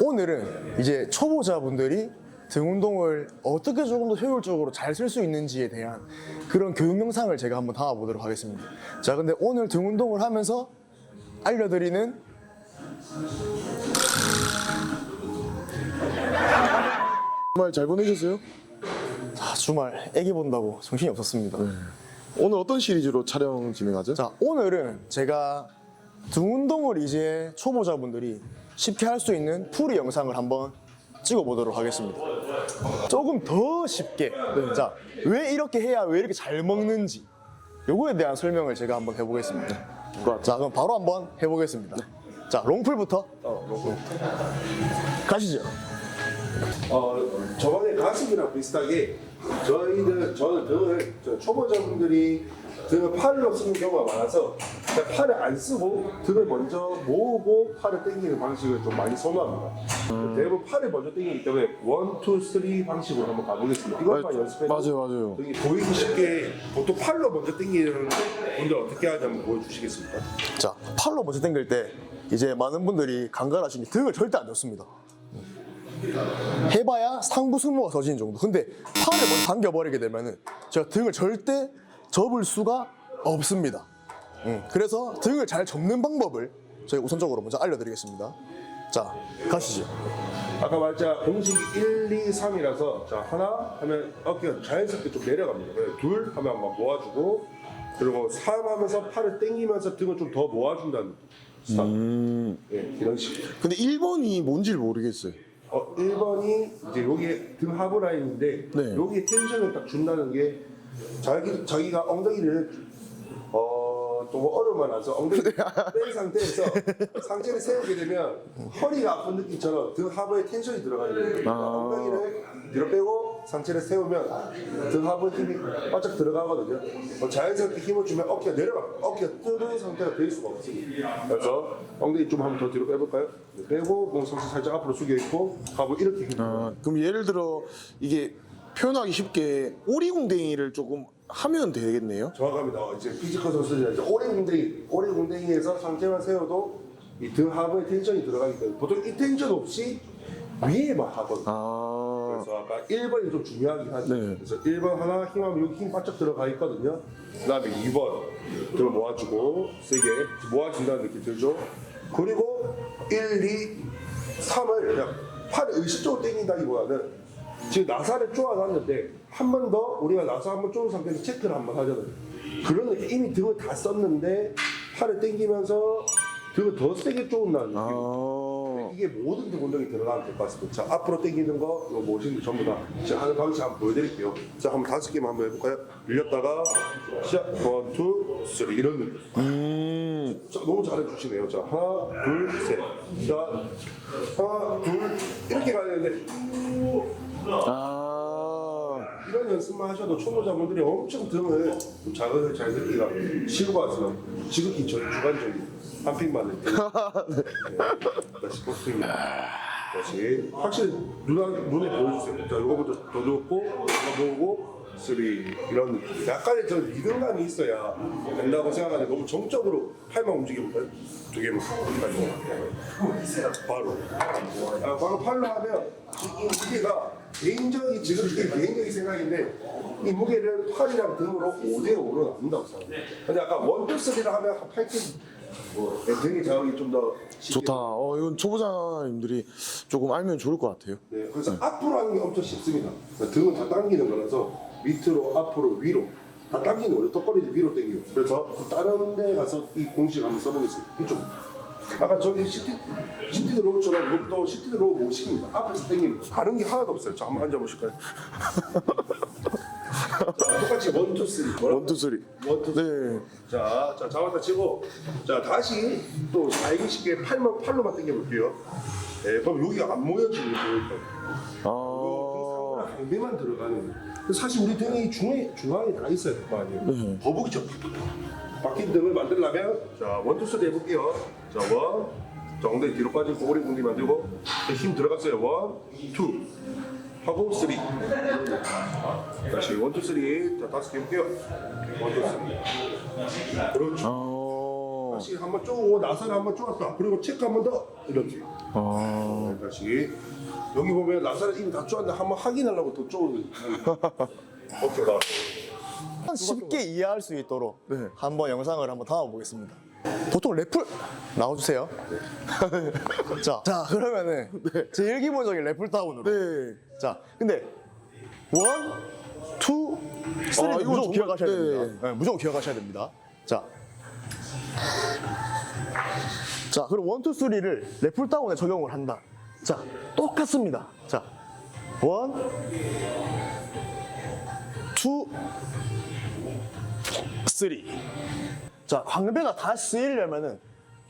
오늘은 이제 초보자분들이 등 운동을 어떻게 조금 더 효율적으로 잘 쓸 수 있는지에 대한 그런 교육 영상을 제가 한번 담아보도록 하겠습니다. 자, 근데 오늘 등 운동을 하면서 알려드리는 주말 잘 보내셨어요? 주말 애기 본다고 정신이 없었습니다. 오늘 어떤 시리즈로 촬영 진행하죠? 자, 오늘은 제가 등 운동을 이제 초보자분들이 쉽게 할 수 있는 풀이 영상을 한번 찍어보도록 하겠습니다. 조금 더 쉽게, 자, 왜 이렇게 해야 왜 이렇게 잘 먹는지 요거에 대한 설명을 제가 한번 해보겠습니다. 자, 그럼 바로 한번 해보겠습니다. 자, 롱풀부터 가시죠. 저번에 가슴이랑 비슷하게 저는 등을 초보자분들이 등을 팔로 쓰는 경우가 많아서 그냥 팔을 안 쓰고 등을 먼저 모으고 팔을 당기는 방식을 좀 많이 선호합니다. 대부분 팔을 먼저 당기기 때문에 1, 2, 3 방식으로 한번 가보겠습니다. 이것만 연습해도 맞아요. 등이 보이기 쉽게 보통 팔로 먼저 당기는 분들 어떻게 하는지 한번 보여주시겠습니다. 자, 팔로 먼저 당길 때 이제 많은 분들이 간과하시는 게 등을 절대 안 접습니다. 해봐야 상부 승모가 서지는 정도. 근데 팔을 먼저 당겨버리게 되면은 제가 등을 절대 접을 수가 없습니다. 그래서 등을 잘 접는 방법을 저희 우선적으로 먼저 알려드리겠습니다. 자, 가시죠. 아까 말자 공식이 1, 2, 3이라서 자 하나 하면 어깨가 자연스럽게 좀 내려갑니다. 그래서 둘 하면 한번 모아주고 그리고 3 하면서 팔을 당기면서 등을 좀 더 모아준다는 스타일. 네, 이런 식으로. 근데 1번이 뭔지를 모르겠어요. 1번이 이제 여기에 등 하부 라인인데 네. 여기에 텐션을 딱 준다는 게 자기가 엉덩이를 좀 얼음 많아서 엉덩이를 뺀 상태에서 상체를 세우게 되면 허리가 아픈 느낌처럼 등 하부에 텐션이 들어가는 거예요. 그러니까 엉덩이를 뒤로 빼고 상체를 세우면 등 하부에 힘이 바짝 들어가거든요. 자연스럽게 힘을 주면 어깨가 내려가요. 어깨가 뜨는 상태가 될 수가 없습니다. 그래서 엉덩이 좀 한번 더 뒤로 빼볼까요? 네, 빼고 몸 상체 살짝 앞으로 숙여 있고 하부 이렇게 힘. 그럼 예를 들어 이게 표현하기 쉽게 오리궁뎅이를 조금 하면 되겠네요. 정확합니다. 이제 피지컬 선수들은 이제 오리궁뎅이에서 상체만 세워도 이 등 하부에 텐션이 들어가기 때문에 보통 이 텐션 없이 위에만 하거든요. 그래서 아까 1번이 좀 중요하긴 하죠. 네. 그래서 1번 하나 힘하면 여기 힘 바짝 들어가 있거든요. 그 다음에 2번 등을 모아주고 세게 모아준다는 느낌 들죠. 그리고 1, 2, 3을 그냥 팔을 의식적으로 당긴다기보다는 지금 나사를 쪼아놨는데 한 번 더 우리가 나사 한번 쪼은 상태에서 체크를 한번 하잖아요. 그런 느낌. 이미 등을 다 썼는데 팔을 당기면서 등을 더 세게 쪼은다는 느낌. 이게 모든 등 운동이 들어가면 될 것 같습니다. 자, 앞으로 당기는 거, 이거 모시는 거 전부 다 제가 하는 방식 한번 보여드릴게요. 자, 한번 5개만 한번 해볼까요? 밀렸다가 시작, 1, 2, 3 이런 느낌. 자, 너무 잘해주시네요. 자, 하나, 둘, 셋. 자, 하나, 둘 이렇게 가야 되는데 이런 연습만 하셔도 초보자분들이 엄청 등을 좀 자극을 잘 느끼기가 쉬울 것 같아요. 지극히 주관적인 한 픽만 네. 다시 포스팅입니다. 다시 확실히 눈에 보여주세요. 자, 이거 먼저 더 좋고 이거 보고 3 이런 느낌. 약간의 저 리듬감이 있어야 된다고 생각하는데 너무 정적으로 팔만 움직여볼까요? 2개만 바로. 바로 팔로 하면 이 무게가 개인적인 개인적인 생각인데 이 무게를 팔이랑 등으로 5대5로 나눈다고 생각해요. 근데 아까 1, 2, 3를 하면 한 8kg 등의 자극이 좀 더 좋다. 이건 초보자님들이 조금 알면 좋을 것 같아요. 네, 그래서 앞으로 하는 게 엄청 쉽습니다. 등은 다 당기는 거라서 밑으로 앞으로 위로 다 당기는 거예요. 턱걸이도 위로 당기고. 그래서 다른 데 가서 이 공식 한번 써보겠습니다. 이쪽. 아까 저기 시티드 로우처럼 이것도 시티드 로우 모식입니다. 앞에서 당기는 거. 다른 게 하나도 없어요. 자, 한번 앉아보실까요? 자, 똑같이 1, 2, 3. 뭐라고? 1, 2, 3. 1, 2, 3. 네. 자, 잡았다 치고, 자, 다시 또 알기 쉽게 팔로만 당겨볼게요. 네, 그럼 여기가 안 모여지는 거예요. 강배만 들어가는. 사실 우리 등이 중앙에 다 있어야 될 거 아니에요. 거북이죠. 바뀐 등을 만들려면, 자, 1, 2, 3 해볼게요. 자, 1. 자, 엉덩이 뒤로 빠지고 오리 궁디 만들고, 힘 들어갔어요. 1, 2. 하고 3. 다시 1, 2, 3. 자, 5개 해볼게요. 1, 2, 3. 그렇죠. 다시 한번 쪼고 나사를 한번 쪼았다. 그리고 체크 한번 더 이렇게. 네, 다시 여기 보면 나사를 이미 다 쪼았는데 한번 확인하려고 더 쪼는. 오케이 나. 쉽게 이해할 수 있도록 네. 한번 영상을 한번 담아보겠습니다. 보통 래플 나와주세요. 자 그러면은 제일 기본적인 래플 다운으로. 네. 자 근데 1, 2, 3 이거 무조건 정말- 기억하셔야 네. 됩니다. 네, 무조건 기억하셔야 됩니다. 자 그럼 1, 2, 3를 래플 다운에 적용을 한다. 자 똑같습니다. 자 1, 2, 3. 자, 광배가 다 쓰이려면은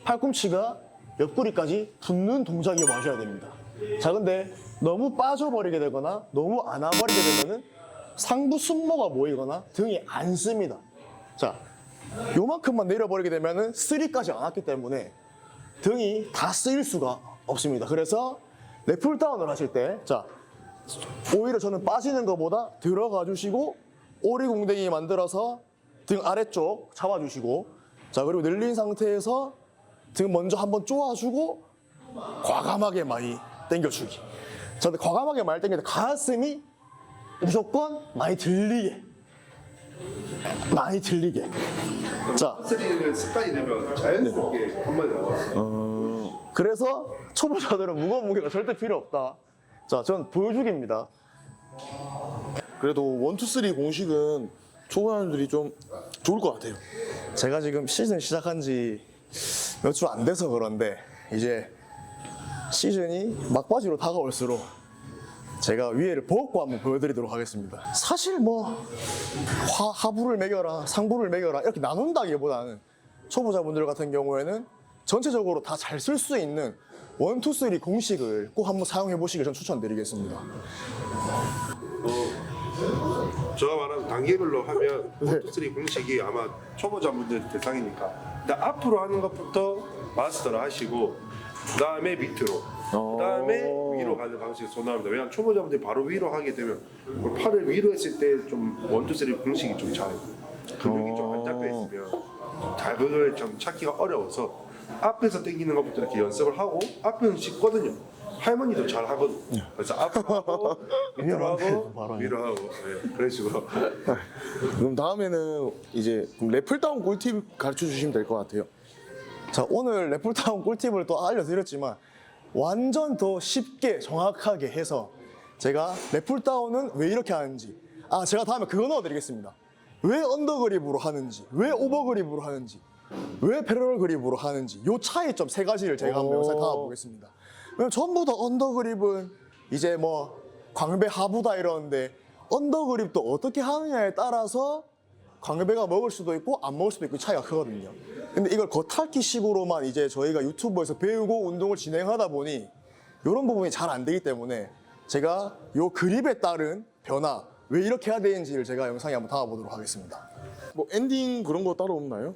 팔꿈치가 옆구리까지 붙는 동작이 와줘야 됩니다. 자, 근데 너무 빠져버리게 되거나 너무 안 와버리게 되면은 상부 승모가 모이거나 등이 안 씁니다. 자, 요만큼만 내려버리게 되면은 3까지 안 왔기 때문에 등이 다 쓰일 수가 없습니다. 그래서 래플 다운을 하실 때, 자, 오히려 저는 빠지는 것보다 들어가 주시고 오리궁뎅이 만들어서 등 아래쪽 잡아주시고, 자 그리고 늘린 상태에서 등 먼저 한번 쪼아주고 과감하게 많이 당겨주기. 자 근데 과감하게 많이 당길 때 가슴이 무조건 많이 들리게. 자 쓰리는 습관이 되면 자연스럽게 한 번에 나와. 그래서 초보자들은 무거운 무게가 절대 필요 없다. 자 전 보여주기입니다. 그래도 1, 2, 3 공식은 초보자들이 좀 좋을 것 같아요. 제가 지금 시즌 시작한 지 몇 주 안 돼서 그런데 이제 시즌이 막바지로 다가올수록 제가 위에를 벗고 한번 보여드리도록 하겠습니다. 사실 뭐 하부를 매겨라 상부를 매겨라 이렇게 나눈다기보다는 초보자분들 같은 경우에는 전체적으로 다 잘 쓸 수 있는 1, 2, 3 공식을 꼭 한번 사용해 보시길 전 추천드리겠습니다. 제가 말하는 단계별로 하면 1, 2, 3 공식이 아마 초보자분들 대상이니까 일단 앞으로 하는 것부터 마스터를 하시고 그 다음에 밑으로 그 다음에 위로 가는 방식이 선호합니다. 왜냐하면 초보자분들이 바로 위로 하게 되면 팔을 위로 했을 때 좀 1, 2, 3 공식이 좀 잘 근육이 좀 안 잡혀 있으면 잘 그걸 좀 찾기가 어려워서 앞에서 당기는 것부터 이렇게 연습을 하고 앞에는 쉽거든요. 할머니도 잘 하거든. 그래서 앞으로 하고 밑으로 하고 위로 하고 그런 식으로. 그럼 다음에는 이제 래플 다운 꿀팁 가르쳐 주시면 될 것 같아요. 자 오늘 래플다운 꿀팁을 또 알려드렸지만 완전 더 쉽게 정확하게 해서 제가 래플다운은 왜 이렇게 하는지 제가 다음에 그거 넣어드리겠습니다. 왜 언더그립으로 하는지 왜 오버그립으로 하는지 왜 패러럴 그립으로 하는지 요 차이점 세 가지를 제가 한번 영상에 담아보겠습니다. 왜냐면 전부 다 언더그립은 이제 뭐 광배 하부다 이러는데 언더그립도 어떻게 하느냐에 따라서 광배가 먹을 수도 있고 안 먹을 수도 있고 차이가 크거든요. 근데 이걸 겉핥기식으로만 이제 저희가 유튜브에서 배우고 운동을 진행하다 보니 이런 부분이 잘 안 되기 때문에 제가 요 그립에 따른 변화 왜 이렇게 해야 되는지를 제가 영상에 한번 담아보도록 하겠습니다. 뭐 엔딩 그런 거 따로 없나요?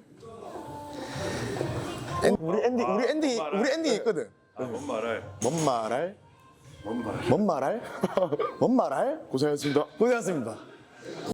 우리 엔딩 있거든. 뭔 말할? 뭔 말할? 뭔 말? 뭔 말할? 뭔 말할? 고생하셨습니다. 고생하셨습니다.